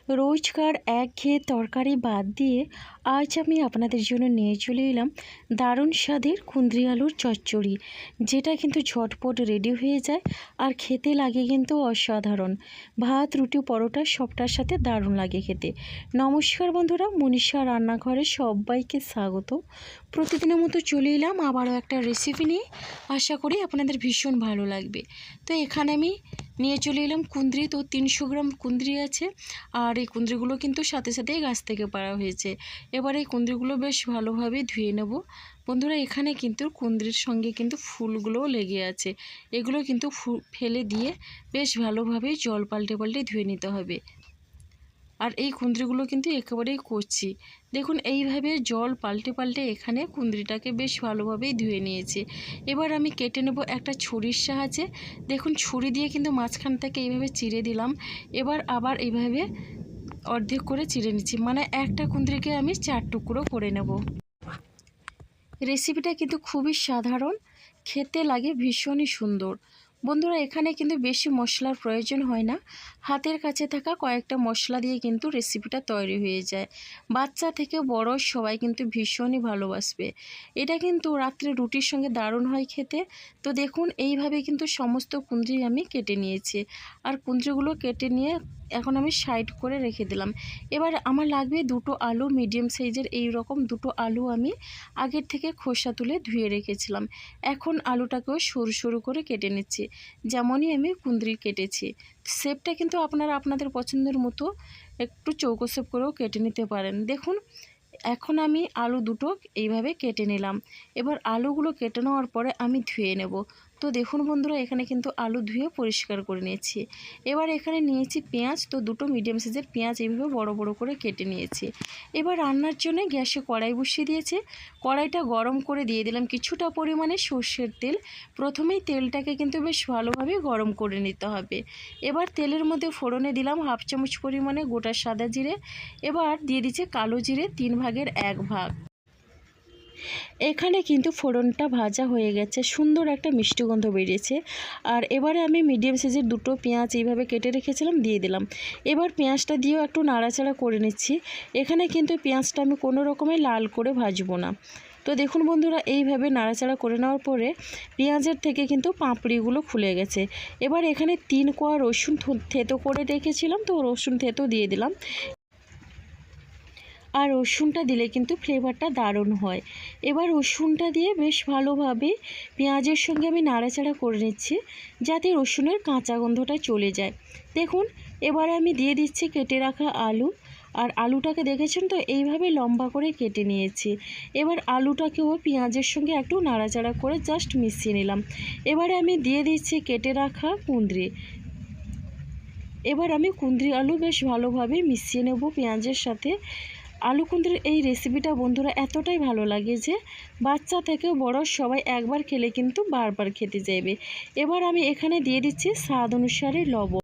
রোজকার একঘেয়ে তরকারি বাদ দিয়ে আজ আমি আপনাদের জন্য নিয়ে চলে এলাম দারুণ স্বাদের কুঁদরি আলুর চচ্চড়ি, যেটা কিন্তু ঝটপট রেডি হয়ে যায় আর খেতে লাগে কিন্তু অসাধারণ। ভাত, রুটি, পরোটা সবটার সাথে দারুণ লাগে খেতে। নমস্কার বন্ধুরা, মনীষা রান্নাঘরে সবাইকে স্বাগত। প্রতিদিনের মতো চলে এলাম আবারও একটা রেসিপি নিয়ে। আশা করি আপনাদের ভীষণ ভালো লাগবে। তো এখানে আমি নিয়ে চলে এলাম কুঁদরি। তো 300 গ্রাম কুঁদরি আছে, আর এই কুঁদরিগুলো কিন্তু সাথে সাথেই গাছ থেকে পাড়া হয়েছে। এবার এই কুঁদরিগুলো বেশ ভালোভাবে ধুয়ে নেব। বন্ধুরা, এখানে কিন্তু কুঁদরির সঙ্গে কিন্তু ফুলগুলোও লেগে আছে, এগুলো কিন্তু ফেলে দিয়ে বেশ ভালোভাবে জল পাল্টে পাল্টে ধুয়ে নিতে হবে। আর এই কুঁদরিগুলো কিন্তু একেবারেই কচি। দেখুন, এইভাবে জল পাল্টে পাল্টে এখানে কুঁদরিটাকে বেশ ভালোভাবেই ধুয়ে নিয়েছি। এবার আমি কেটে নেব একটা ছুরির সাহায্যে। দেখুন, ছুরি দিয়ে কিন্তু মাঝখান থেকে এইভাবে চিড়ে দিলাম। এবার আবার এইভাবে অর্ধেক করে চিড়ে নিচ্ছি, মানে একটা কুঁদরিকে আমি 4 টুকরো করে নেব। রেসিপিটা কিন্তু খুবই সাধারণ, খেতে লাগে ভীষণই সুন্দর। বন্ধুরা, এখানে কিন্তু বেশি মশলার প্রয়োজন হয় না। হাতের কাছে থাকা কয়েকটা মশলা দিয়ে কিন্তু রেসিপিটা তৈরি হয়ে যায়। বাচ্চা থেকে বড় সবাই কিন্তু ভীষণই ভালোবাসবে। এটা কিন্তু রাত্রে রুটির সঙ্গে দারুণ হয় খেতে। তো দেখুন, এইভাবে কিন্তু সমস্ত কুঁদরি আমি কেটে নিয়েছি। আর কুঁদরিগুলো কেটে নিয়ে এখন আমি সাইড করে রেখে দিলাম। এবার আমার লাগবে 2টো আলু, মিডিয়াম সাইজের এই রকম 2টো আলু আমি আগের থেকে খোসা তুলে ধুয়ে রেখেছিলাম। এখন আলুটাকেও সরু সরু করে কেটে নিচ্ছি, যেমনই আমি কুঁদরি কেটেছি। শেপটা কিন্তু আপনারা আপনাদের পছন্দের মতো একটু চৌকো শেপ করেও কেটে নিতে পারেন। দেখুন, এখন আমি আলু দুটো এইভাবে কেটে নিলাম। এবার আলুগুলো কেটে নেওয়ার পরে আমি ধুয়ে নেব। তো দেখুন বন্ধুরা, এখানে কিন্তু আলু ধুয়ে পরিষ্কার করে নিয়েছি। এবার এখানে নিয়েছি পেঁয়াজ। তো 2টো মিডিয়াম সাইজের পেঁয়াজ এইভাবে বড় বড় করে কেটে নিয়েছি। এবার রান্নার জন্য গ্যাসে কড়াই বসিয়ে দিয়েছি। কড়াইটা গরম করে দিয়ে দিলাম কিছুটা পরিমাণে সর্ষের তেল। প্রথমেই তেলটাকে কিন্তু বেশ ভালোভাবে গরম করে নিতে হবে। এবার তেলের মধ্যে ফোড়নে দিলাম 1/2 চামচ পরিমাণে গোটা সাদা জিরে। এবার দিয়ে দিচ্ছে কালো জিরে 3 ভাগের 1 ভাগ। এখানে কিন্তু ফোড়নটা ভাজা হয়ে গেছে, সুন্দর একটা মিষ্টি গন্ধ বেরিয়েছে। আর এবারে আমি মিডিয়াম সাইজের 2টো পেঁয়াজ এইভাবে কেটে রেখেছিলাম দিয়ে দিলাম। এবার পেঁয়াজটা দিয়েও একটু নাড়াচাড়া করে নিচ্ছি। এখানে কিন্তু পেঁয়াজটা আমি কোনো রকমে লাল করে ভাজবো না। তো দেখুন বন্ধুরা, এইভাবে নাড়াচাড়া করে নেওয়ার পরে পেঁয়াজের থেকে কিন্তু পাঁপড়িগুলো খুলে গেছে। এবার এখানে 3 কোয়া রসুন থেতো করে রেখেছিলাম, তো রসুন থেতো দিয়ে দিলাম। আর রসুনটা দিলে কিন্তু ফ্লেভারটা দারুণ হয়। এবার রসুনটা দিয়ে বেশ ভালোভাবে পেঁয়াজের সঙ্গে আমি নাড়াচাড়া করে নিচ্ছি, যাতে রসুনের কাঁচা গন্ধটা চলে যায়। দেখুন, এবারে আমি দিয়ে দিচ্ছি কেটে রাখা আলু। আর আলুটাকে দেখেছেন তো, এইভাবে লম্বা করে কেটে নিয়েছি। এবার আলুটাকেও পেঁয়াজের সঙ্গে একটু নাড়াচাড়া করে জাস্ট মিশিয়ে নিলাম। এবারে আমি দিয়ে দিচ্ছি কেটে রাখা কুঁদরি। এবার আমি কুঁদরি আলু বেশ ভালোভাবে মিশিয়ে নেব পেঁয়াজের সাথে। আলু কুঁদরির এই রেসিপিটা বন্ধুরা এতটাই ভালো লাগে যে বাচ্চা থেকে বড় সবাই একবার খেলে কিন্তু বারবার খেতে চাইবে। এবার আমি এখানে দিয়ে দিচ্ছি স্বাদ অনুসারে লবণ।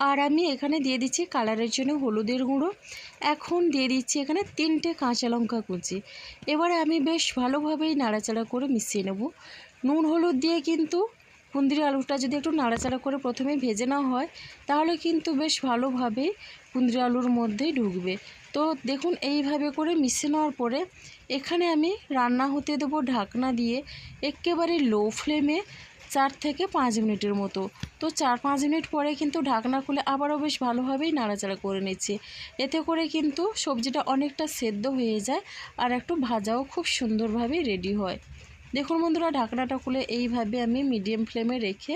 আর আমি এখানে দিয়ে দিচ্ছি কালারের জন্য হলুদের গুঁড়ো। এখন দিয়ে দিচ্ছি এখানে 3টে কাঁচা লঙ্কা কুচি। এবারে আমি বেশ ভালোভাবেই নাড়াচাড়া করে মিশিয়ে নেব। নুন হলুদ দিয়ে কিন্তু কুঁদরি আলুটা যদি একটু নাড়াচাড়া করে প্রথমে ভেজে নেওয়া হয়, তাহলে কিন্তু বেশ ভালোভাবে কুঁদরি আলুর মধ্যেই ঢুকবে। তো দেখুন, এইভাবে করে মিশিয়ে নেওয়ার পরে এখানে আমি রান্না হতে দেবো ঢাকনা দিয়ে একেবারে লো ফ্লেমে 4 থেকে 5 মিনিটের মতো। তো 4-5 মিনিট পরে কিন্তু ঢাকনা খুলে আবারও বেশ ভালোভাবেই নাড়াচাড়া করে নিচ্ছি। এতে করে কিন্তু সবজিটা অনেকটা সেদ্ধ হয়ে যায় আর একটু ভাজাও খুব সুন্দরভাবে রেডি হয়। দেখুন বন্ধুরা, ঢাকনাটা খুলে এইভাবে আমি মিডিয়াম ফ্লেমে রেখে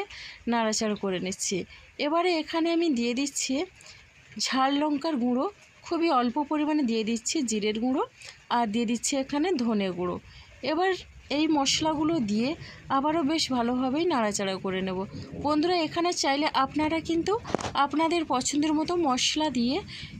নাড়াচাড়া করে নিচ্ছি। এবারে এখানে আমি দিয়ে দিচ্ছি ঝাল লঙ্কার গুঁড়ো, খুবই অল্প পরিমাণে দিয়ে দিচ্ছি জিরের গুঁড়ো, আর দিয়ে দিচ্ছি এখানে ধনে গুঁড়ো। এবার এই মশলাগুলো দিয়ে আবারও বেশ ভালোভাবেই নাড়াচাড়া করে নেব। বন্ধুরা, এখানে চাইলে আপনারা কিন্তু আপনাদের পছন্দের মতো মশলা দিয়ে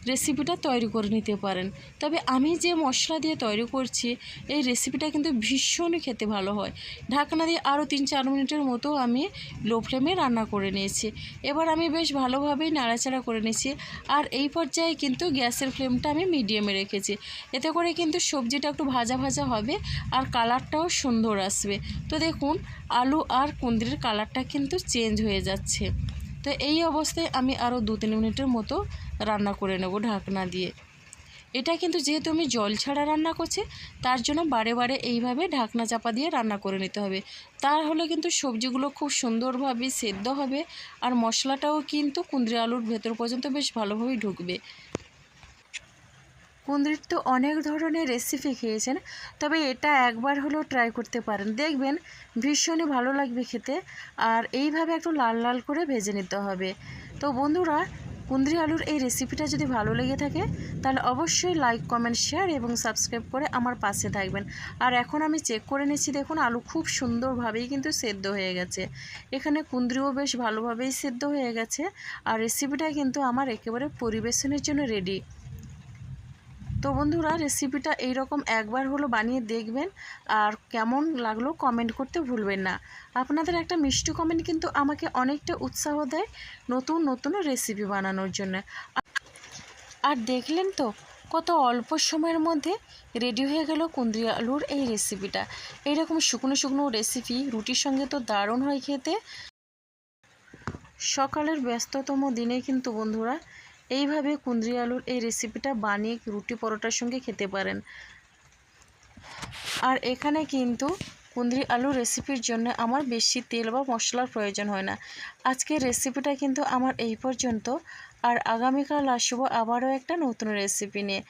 রেসিপিটা তৈরি করে নিতে পারেন। তবে আমি যে মশলা দিয়ে তৈরি করছি, এই রেসিপিটা কিন্তু ভীষণই খেতে ভালো হয়। ঢাকনা দিয়ে আরও 3-4 মিনিটের মতো আমি লো ফ্লেমে রান্না করে নিয়েছি। এবার আমি বেশ ভালোভাবেই নাড়াচাড়া করে নিয়েছি। আর এই পর্যায়ে কিন্তু গ্যাসের ফ্লেমটা আমি মিডিয়ামে রেখেছি। এতে করে কিন্তু সবজিটা একটু ভাজা ভাজা হবে আর কালারটাও সুন্দর আসবে। তো দেখুন, আলু আর কুঁদরির কালারটা কিন্তু চেঞ্জ হয়ে যাচ্ছে। তো এই অবস্থায় আমি আরও 2-3 মিনিটের মতো রান্না করে নেব ঢাকনা দিয়ে। এটা কিন্তু যেহেতু আমি জল ছাড়া রান্না করছি, তার জন্য বারে বারে এইভাবে ঢাকনা চাপা দিয়ে রান্না করে নিতে হবে। তাহলে কিন্তু সবজিগুলো খুব সুন্দরভাবে সেদ্ধ হবে, আর মশলাটাও কিন্তু কুঁদরি আলুর ভেতর পর্যন্ত বেশ ভালোভাবেই ঢুকবে। কুঁদরির তো অনেক ধরনের রেসিপি খেয়েছেন, তবে এটা একবার হলেও ট্রাই করতে পারেন, দেখবেন ভীষণই ভালো লাগবে খেতে। আর এইভাবে একটু লাল লাল করে ভেজে নিতে হবে। তো বন্ধুরা, কুঁদরি আলুর এই রেসিপিটা যদি ভালো লেগে থাকে তাহলে অবশ্যই লাইক, কমেন্ট, শেয়ার এবং সাবস্ক্রাইব করে আমার পাশে থাকবেন। আর এখন আমি চেক করে নিচ্ছি, দেখুন আলু খুব সুন্দরভাবেই কিন্তু সেদ্ধ হয়ে গেছে। এখানে কুঁদরিও বেশ ভালোভাবেই সেদ্ধ হয়ে গেছে। আর রেসিপিটা কিন্তু আমার একেবারে পরিবেশনের জন্য রেডি। তো বন্ধুরা, রেসিপিটা এইরকম একবার হলো বানিয়ে দেখবেন, আর কেমন লাগলো কমেন্ট করতে ভুলবেন না। আপনাদের একটা মিষ্টি কমেন্ট কিন্তু আমাকে অনেকটা উৎসাহ দেয় নতুন নতুন রেসিপি বানানোর জন্য। আর দেখলেন তো কত অল্প সময়ের মধ্যে রেডি হয়ে গেল কুঁদরি আলুর এই রেসিপিটা। এইরকম শুকনো শুকনো রেসিপি রুটির সঙ্গে তো দারুণ হয় খেতে। সকালের ব্যস্ততম দিনে কিন্তু বন্ধুরা এইভাবে কুঁদরি আলুর এই রেসিপিটা বানিয়ে রুটি পরোটার সঙ্গে খেতে পারেন। আর এখানে কিন্তু কুঁদরি আলু রেসিপির জন্য আমার বেশি তেল বা মশলার প্রয়োজন হয় না। আজকের রেসিপিটা কিন্তু আমার এই পর্যন্ত। আর আগামীকাল আসবো আবারও একটা নতুন রেসিপি নিয়ে।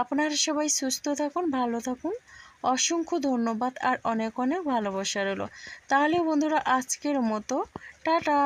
আপনারা সবাই সুস্থ থাকুন, ভালো থাকুন। অসংখ্য ধন্যবাদ আর অনেক অনেক ভালোবাসা রইল। তাহলে বন্ধুরা, আজকের মতো টাটা।